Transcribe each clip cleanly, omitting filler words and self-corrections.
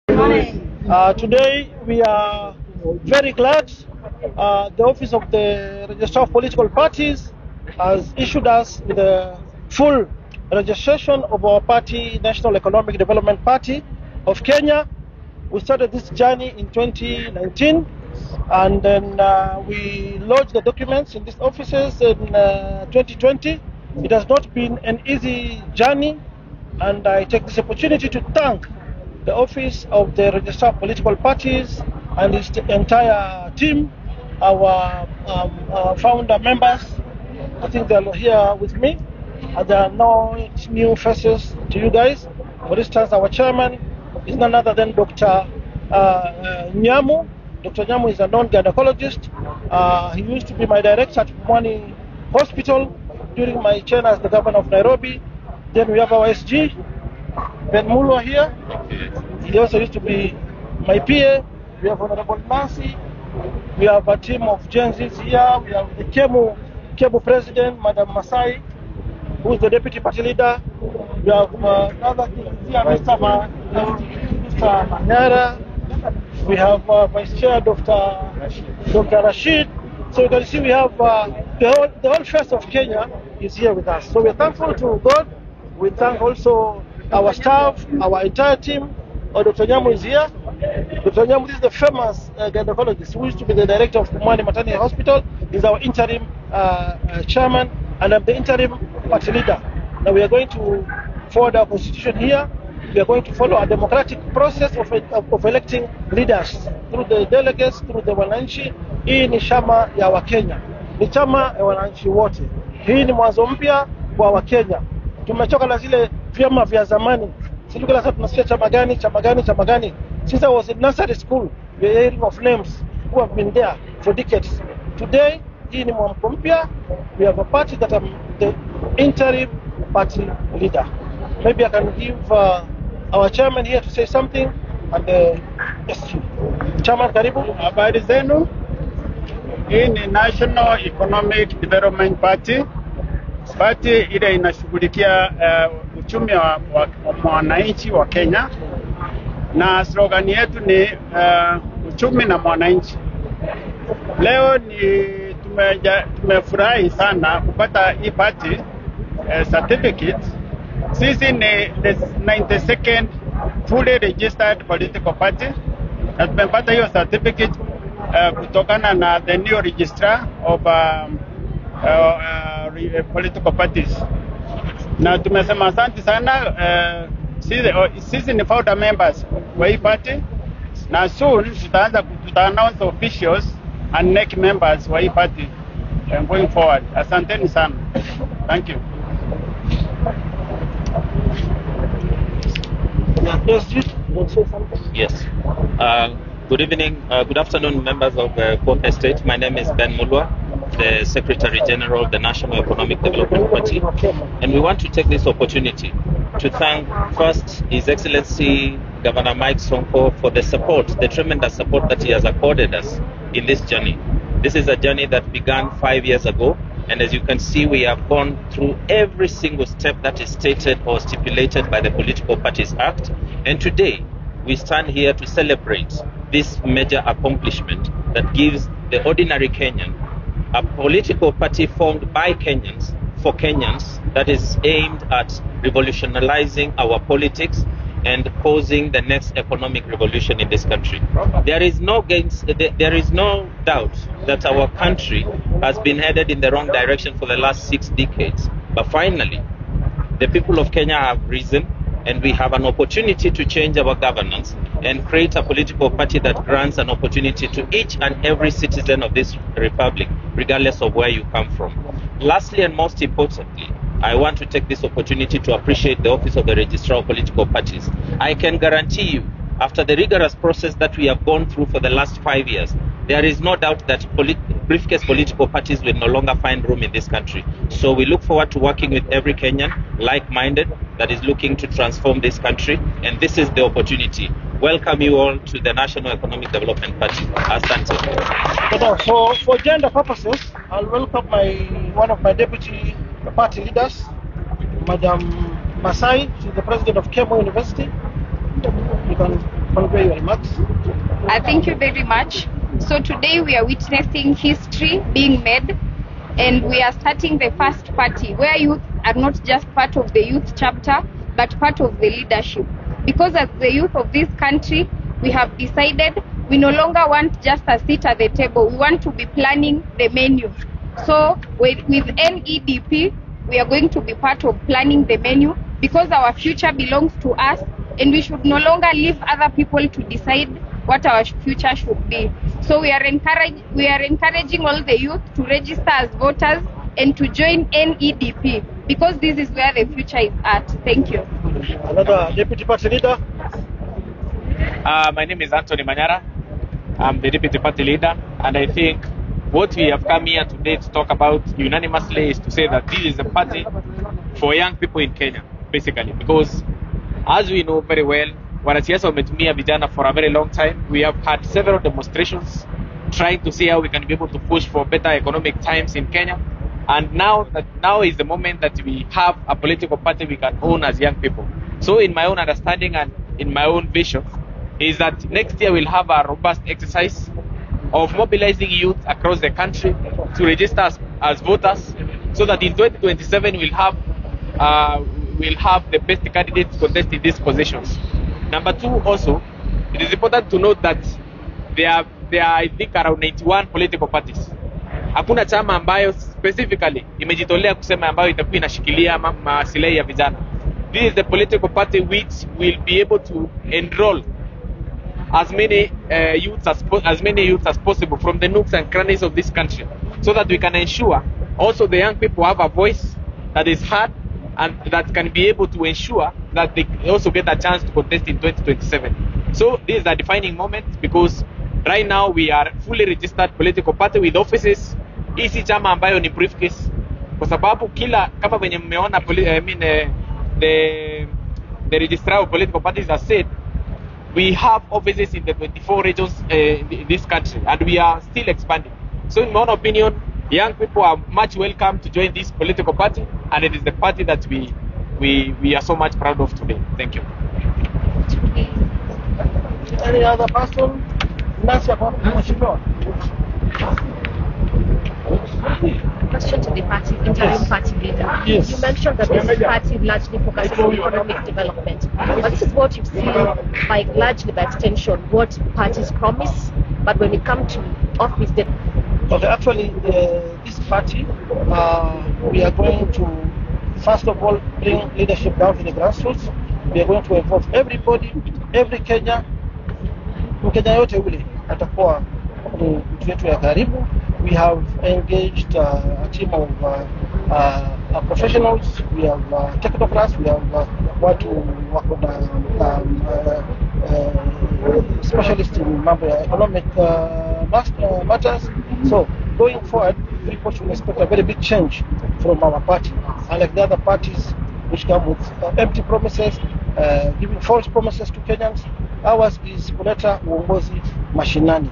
Today we are very glad the Office of the Registrar of Political Parties has issued us with a full registration of our party, National Economic Development Party of Kenya. We started this journey in 2019, and then we lodged the documents in these offices in 2020. It has not been an easy journey, and I take this opportunity to thank the Office of the Registrar of Political Parties and its entire team, our founder members. I think they are here with me, and there are no new faces to you guys. For instance, our chairman is none other than Dr. Nyamu. Dr. Nyamu is a non-gynecologist. He used to be my director at Pumwani Hospital during my tenure as the governor of Nairobi. Then we have our SG, Ben Mulwa here. He also used to be my PA. We have Honorable Nancy. We have a team of Gen Zs here. We have the Kemu President, Madam Masai, who is the Deputy Party Leader. We have another here, Mr. Manyara. We have Vice Chair, Dr. Rashid. So you can see we have the whole face of Kenya is here with us. So we're thankful to God. We thank also our staff, our entire team. Dr. Nyamu is here. Dr. Nyamu is the famous gynecologist who used to be the director of Pumwani Maternity Hospital. He's our interim chairman, and I'm the interim party leader. Now we are going to forward our constitution here. We are going to follow a democratic process of electing leaders through the delegates, through the wananchi. Hii ni chama ya Wakenya, ni chama ya wananchi wote. Hii ni mwanzo mpya kwa Wakenya. Tumechoka na zile vyama vya zamani. Sisi sasa tunasikia chama gani. Since I was in nursery school, we are hearing of names who have been there for decades. Today, hii ni mwamko mpya. We have a party that I'm the interim party leader. Maybe I can give our chairman here to say something, and SG. Chairman, karibu. Habari zenu. Hii ni National Economic Development Party. Party ile inashughulikia uchumi wa mwananchi wa Kenya, na slogan yetu ni uchumi na mwananchi. Leo tumefurahi sana kupata hii party certificate. Sisi ni the 92nd fully registered political party, na tumepata hiyo certificate kutokana na the new registrar of political parties. Na tumesema asante sana. Sisi ni founder members wa hii party, na soon tuta announce officials and NEC members wa hii party going forward. Asanteni sana. Thank you. Yes. Good evening, good afternoon, members of Port Estate. My name is Ben Mulwa, the Secretary General of the National Economic Development Party, and we want to take this opportunity to thank first His Excellency Governor Mike Sonko for the support, the tremendous support that he has accorded us in this journey. This is a journey that began 5 years ago, and as you can see, we have gone through every single step that is stated or stipulated by the Political Parties Act, and today we stand here to celebrate this major accomplishment that gives the ordinary Kenyan a political party formed by Kenyans for Kenyans that is aimed at revolutionizing our politics and causing the next economic revolution in this country. There is no doubt that our country has been headed in the wrong direction for the last 6 decades. But finally, the people of Kenya have risen, and we have an opportunity to change our governance and create a political party that grants an opportunity to each and every citizen of this republic, regardless of where you come from. Lastly, and most importantly, I want to take this opportunity to appreciate the Office of the Registrar of Political Parties. I can guarantee you, after the rigorous process that we have gone through for the last 5 years, there is no doubt that briefcase political parties will no longer find room in this country. So we look forward to working with every Kenyan, like-minded, that is looking to transform this country, and this is the opportunity. Welcome you all to the National Economic Development Party. Asante. For gender purposes, I'll welcome one of my deputy party leaders, Madam Masai. She's the president of Kemu University. You can convey your remarks. Thank you very much. So today we are witnessing history being made, and we are starting the first party where youth are not just part of the youth chapter but part of the leadership, because as the youth of this country we have decided we no longer want just a seat at the table. We want to be planning the menu. So with NEDP we are going to be part of planning the menu, because our future belongs to us and we should no longer leave other people to decide what our future should be. So we are encouraging all the youth to register as voters and to join NEDP, because this is where the future is at. Thank you. Another deputy party leader. My name is Anthony Manyara. I'm the deputy party leader, and I think what we have come here today to talk about unanimously is to say that this is a party for young people in Kenya, basically, because as we know very well, wanasiasa wametumia vijana for a very long time. We have had several demonstrations trying to see how we can be able to push for better economic times in Kenya, and now is the moment that we have a political party we can own as young people. So in my own understanding and in my own vision is that next year we'll have a robust exercise of mobilizing youth across the country to register as voters, so that in 2027 we'll have the best candidates contest in these positions. Number two, also, it is important to note that there are I think around 91 political parties. Hakuna chama ambayo specifically imejitolea kusema ambayo itakuwa inashikilia maslahi ya vijana. This is the political party which will be able to enroll as many youths as possible from the nooks and crannies of this country, so that we can ensure also the young people have a voice that is heard and that can be able to ensure that they also get a chance to contest in 2027. So this is a defining moment, because right now we are fully registered political party with offices. Hii chama ambayo ni briefcase, kwa sababu kama venye mmeona the registrar of political parties has said, we have offices in the 24 regions in this country, and we are still expanding. So in my own opinion, young people are much welcome to join this political party, and it is the party that we are so much proud of today. Thank you. Any other person? Question to the party, interim party leader. Yes. You mentioned that this party largely focuses on economic development, but this is what you've seen by extension what parties promise, but when it comes to office, they... Okay, actually, this party, we are going to, first of all, bring leadership down to the grassroots. We are going to involve everybody, every Kenya, Mkenya yote ule atakuwa mtu wetu ya karibu. We have engaged a team of professionals. We have technocrats. We have watu wako na specialists in mambo ya economic matters. So going forward, people should expect a very big change from our party, unlike the other parties which come with empty promises, giving false promises to Kenyans. Ours is kuleta uongozi mashinani.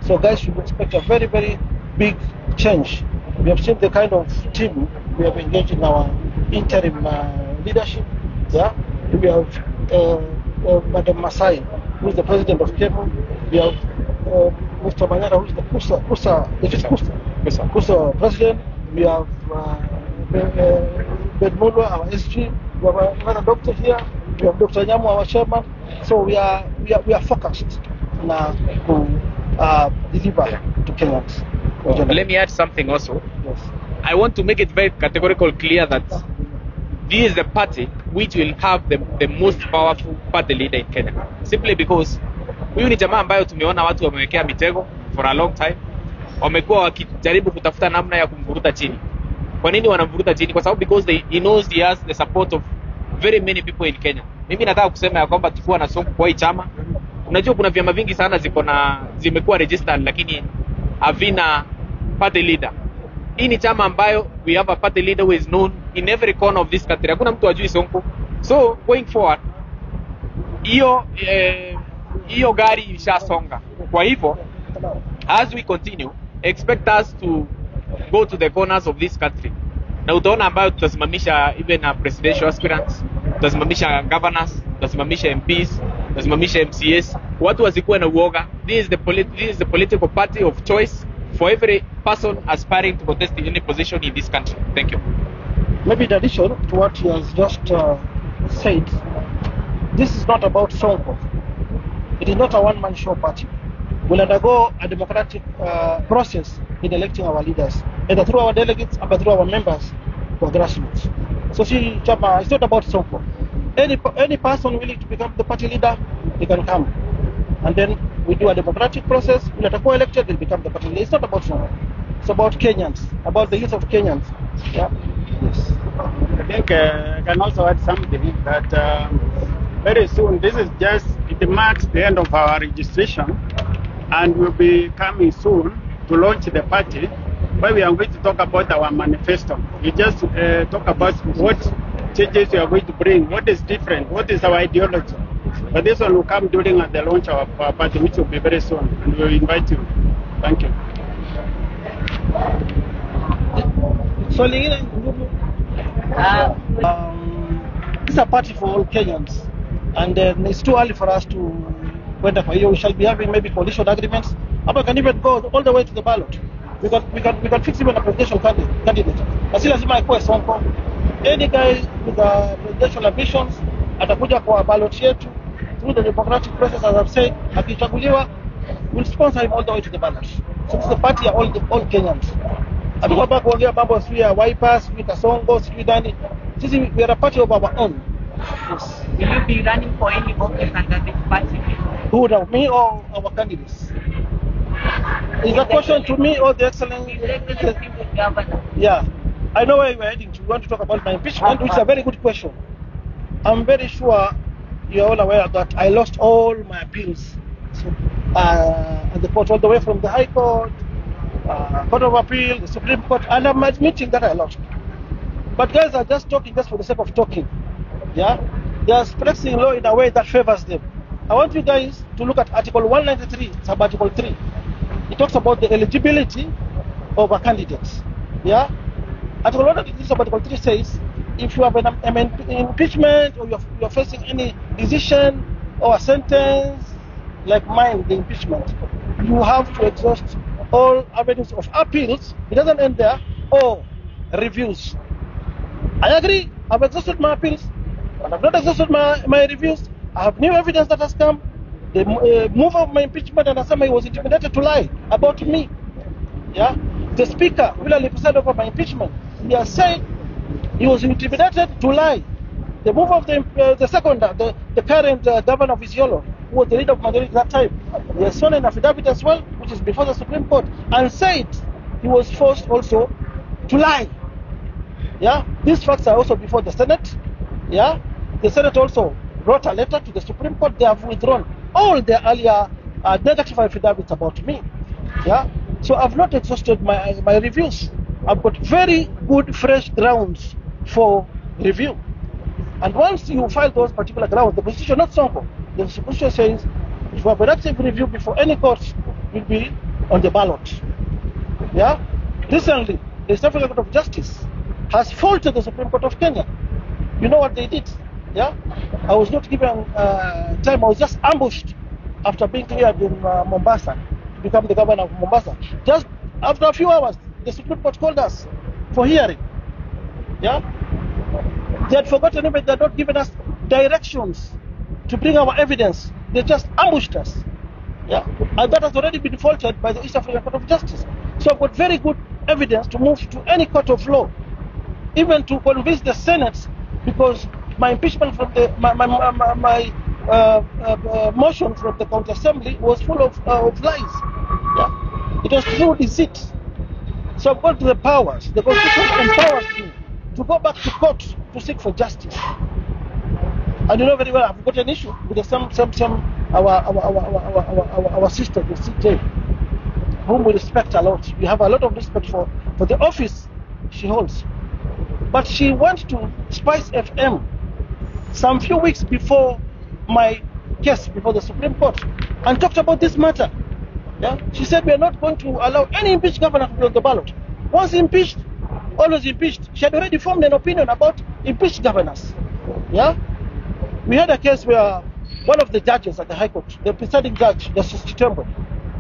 So guys should expect a very, very big change. We have seen the kind of team we have engaged in our interim leadership. Yeah, we have Madam Masai, who is the president of Kemu. We have Mr. Manyara, who is the KUSA president. We have Ben Mulwa, our SG. We have another doctor here. We have Dr. Nyamu, our chairman. So we are focused now to deliver to Kenyans. Let me add something also. Yes. I want to make it very categorical clear that this is the party which will have the most powerful party leader in Kenya. Simply because huyu ni jamaa ambayo tumeona watu wamewekea mitego for a long time. Wamekuwa wakijaribu kutafuta namna ya kumvuruta chini. Kwa nini wanamvuruta chini? Kwa sababu because he knows he has the support of very many people in Kenya. Mimi nataka kusema ya kwamba tukiwa na Sonko kwa hii chama, unajua kuna vyama vingi sana zimekuwa registered lakini havina party leader. Hii ni chama ambayo we have a party leader who is known in every corner of this country. Hakuna mtu ajui Sonko. So going forward, hiyo gari ishasonga. Kwa hivyo as we continue, expect us to go to the corners of this country. Na utaona ambayo tutasimamisha even presidential aspirants, tutasimamisha governors, tutasimamisha MPs, wasimamishe MCAs, watu wasikuwe na uoga. This is the political party of choice for every person aspiring to contest in any position in this country. Thank you. Maybe in addition to what he has just said, this is not about Sonko. It is not a one-man show party. We'll undergo a democratic process in electing our leaders, either through our delegates or through our members or grassroots. So see, Chama, it's not about Sonko. Any person willing to become the party leader, they can come. And then we do a democratic process. We'll undergo elected, they'll become the party leader. It's not about Sonko. It's about Kenyans, about the youth of Kenyans. Yeah. Yes. I think I can also add something that very soon, it marks the end of our registration, and we'll be coming soon to launch the party, where we are going to talk about our manifesto. We just talk about what changes we are going to bring, what is different, what is our ideology. But this one will come during the launch of our party, which will be very soon, and we will invite you. Thank you. So, it's a party for all Kenyans, and it's too early for us to wait for you. We shall be having maybe coalition agreements, but we can even go all the way to the ballot. We can fix even a presidential candidate. Asi lazima ikuwe Sonko. Any guy with presidential ambitions atakuja kwa ballot yetu through the democratic process, as I've said. Akichaguliwa, we'll sponsor him all the way to the ballot. So it's the party of all Kenyans. Hatukwamba kuongea mambo sijui ya Wipers, sijui Kasongo, sijui nani. Sisi we are a party of our own. Yes. Will you be running for any office under this party? Who now, me or our candidates? Is that question to me or the excellent? Governor. Yeah. I know where you are heading to. You want to talk about my impeachment, which is a very good question. I'm very sure you're all aware that I lost all my appeals at the court, all the way from the High Court, Court of Appeal, the Supreme Court, and I'm admitting that I lost. But guys are just talking just for the sake of talking. Yeah? They are expressing law in a way that favors them. I want you guys to look at Article 193, sub-Article 3. It talks about the eligibility of a candidate. Yeah? Article 193, sub-Article 3 says, if you have an impeachment or you're facing any decision or a sentence like mine, the impeachment, you have to exhaust all avenues of appeals. It doesn't end there, or reviews. I agree, I've exhausted my appeals, but I've not exhausted my reviews. I have new evidence that has come. The move of my impeachment, and somebody was intimidated to lie about me. Yeah, the speaker will preside over my impeachment. He has said he was intimidated to lie. The move of the second, the current governor of Isiolo, who was the leader of majority at that time, he has sworn an affidavit as well, which is before the Supreme Court, and said he was forced also to lie. Yeah, these facts are also before the Senate. Yeah, the Senate also wrote a letter to the Supreme Court. They have withdrawn all their earlier negative affidavits about me. Yeah, so I've not exhausted my reviews. I've got very good fresh grounds for review. And once you file those particular grounds, the Constitution, not Sonko, the Constitution says if you have an active review before any court, will be on the ballot. Yeah? Recently, the East African Court of Justice has faulted the Supreme Court of Kenya. You know what they did? Yeah? I was not given time. I was just ambushed after being cleared in Mombasa to become the governor of Mombasa. Just after a few hours, the Supreme Court called us for hearing. Yeah? They had forgotten it, but they had not given us directions to bring our evidence. They just ambushed us. Yeah? And that has already been faulted by the East African Court of Justice. So I've got very good evidence to move to any court of law, even to convince the Senate, because my impeachment from my motion from the County Assembly was full of lies. Yeah? It was through deceit. So I've got the powers. The Constitution empowers me to go back to court to seek for justice. And you know very well, I've got an issue with our sister, the CJ, whom we respect a lot. We have a lot of respect for the office she holds. But she went to Spice FM some few weeks before my case before the Supreme Court and talked about this matter. Yeah? She said we are not going to allow any impeached governor to be on the ballot. Once impeached, always impeached. She had already formed an opinion about impeached governors. Yeah? We had a case where one of the judges at the High Court, the presiding judge, Justice Chitembo.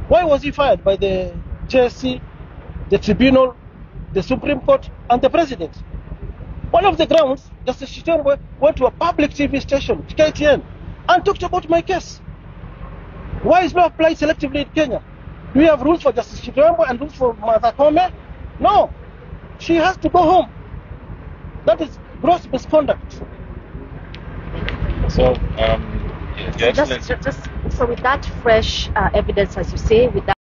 Why was he fired by the JSC, the Tribunal, the Supreme Court, and the President? One of the grounds, Justice Chitembo went to a public TV station, KTN, and talked about my case. Why is law applied selectively in Kenya? Do we have rules for Justice Chitembo and rules for Martha Koome? No. She has to go home. That is gross misconduct. So, Your So Excellency. so with that fresh evidence, as you say, with that